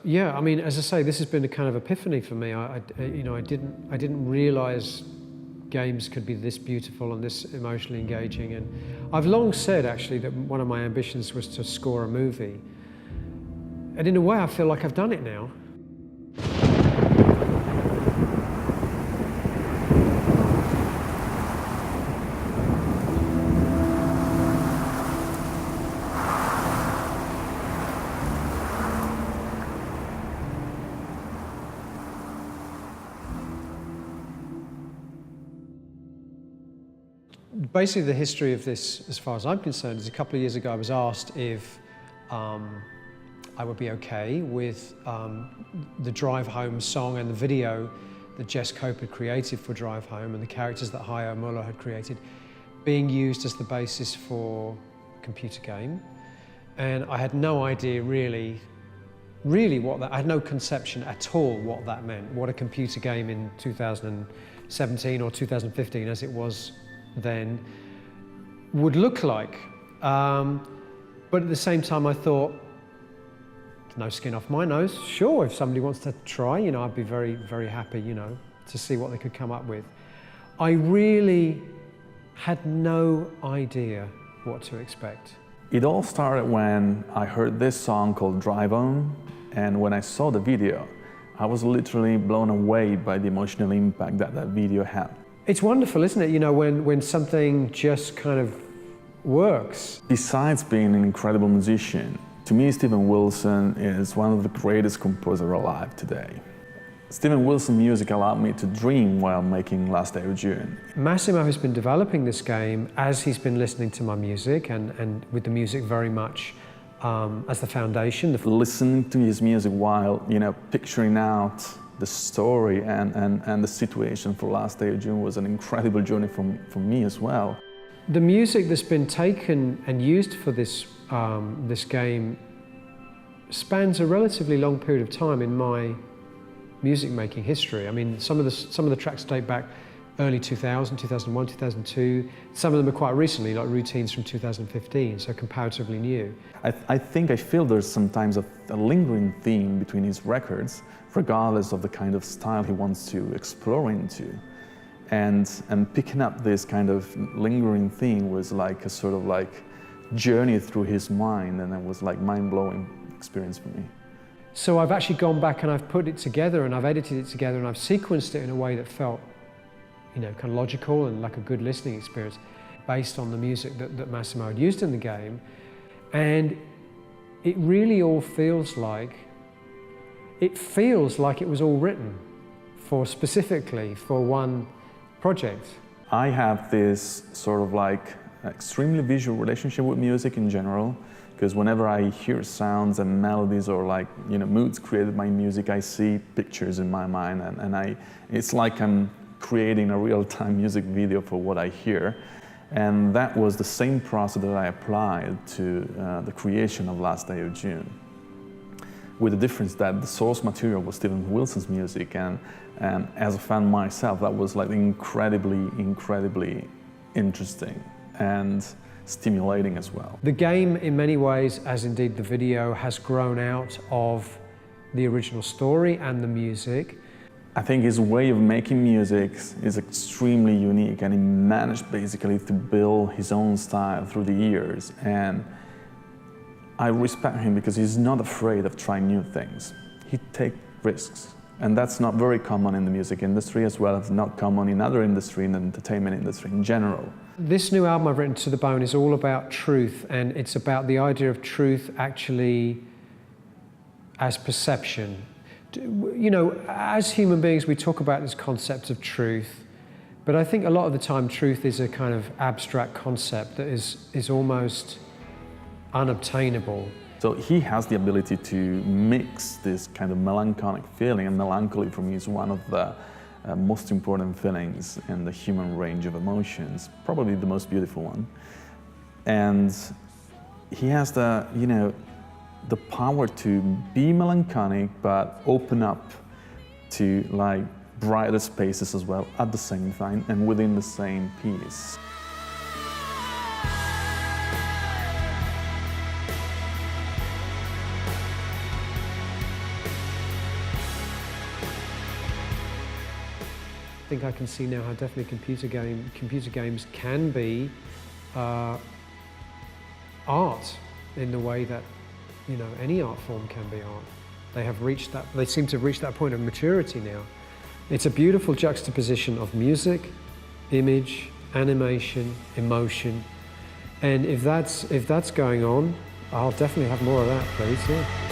Yeah, I mean, as I say, this has been a kind of epiphany for me. I didn't realise games could be this beautiful and this emotionally engaging. And I've long said, actually, that one of my ambitions was to score a movie. And in a way, I feel like I've done it now. Basically, the history of this, as far as I'm concerned, is a couple of years ago I was asked if I would be okay with the Drive Home song and the video that Jess Cope had created for Drive Home and the characters that Hayao Muller had created being used as the basis for a computer game. And I had no idea really what that, I had no conception at all what that meant, what a computer game in 2017 or 2015 as it was then would look like. But at the same time I thought, no skin off my nose. Sure, if somebody wants to try, I'd be very, very happy, to see what they could come up with. I really had no idea what to expect. It all started when I heard this song called Drive On, and when I saw the video, I was literally blown away by the emotional impact that video had. It's wonderful, isn't it? When something just kind of works. Besides being an incredible musician, to me, Steven Wilson is one of the greatest composers alive today. Steven Wilson's music allowed me to dream while making Last Day of June. Massimo has been developing this game as he's been listening to my music and with the music very much as the foundation. Listening to his music while, picturing out the story and the situation for Last Day of June was an incredible journey for me as well. The music that's been taken and used for this game spans a relatively long period of time in my music making history. I mean, some of the tracks date back early 2000, 2001, 2002. Some of them are quite recently, like Routines from 2015, so comparatively new. I feel there's sometimes a lingering theme between his records, regardless of the kind of style he wants to explore into. And picking up this kind of lingering theme was like a sort of like journey through his mind, and it was like mind-blowing experience for me. So I've actually gone back and I've put it together and I've edited it together and I've sequenced it in a way that felt, kind of logical and like a good listening experience based on the music that Massimo had used in the game. And it really all feels like it was all written specifically for one project. I have this sort of like extremely visual relationship with music in general, because whenever I hear sounds and melodies or like moods created by music, I see pictures in my mind, and it's like I'm creating a real-time music video for what I hear. And that was the same process that I applied to the creation of Last Day of June, with the difference that the source material was Steven Wilson's music, and as a fan myself, that was like incredibly interesting and stimulating as well. The game, in many ways, as indeed the video, has grown out of the original story and the music. I think his way of making music is extremely unique, and he managed basically to build his own style through the years. And I respect him because he's not afraid of trying new things. He takes risks. And that's not very common in the music industry, as well as not common in other industry, in the entertainment industry in general. This new album I've written, To the Bone, is all about truth, and it's about the idea of truth actually as perception. As human beings, we talk about this concept of truth, but I think a lot of the time truth is a kind of abstract concept that is almost unobtainable. So he has the ability to mix this kind of melancholic feeling, and melancholy for me is one of the most important feelings in the human range of emotions, probably the most beautiful one. And he has the power to be melancholic but open up to like brighter spaces as well at the same time and within the same piece. think I can see now how definitely computer games can be art in the way that, you know, any art form can be art. They seem to have reached that point of maturity now. It's a beautiful juxtaposition of music, image, animation, emotion. And if that's going on, I'll definitely have more of that, please, yeah.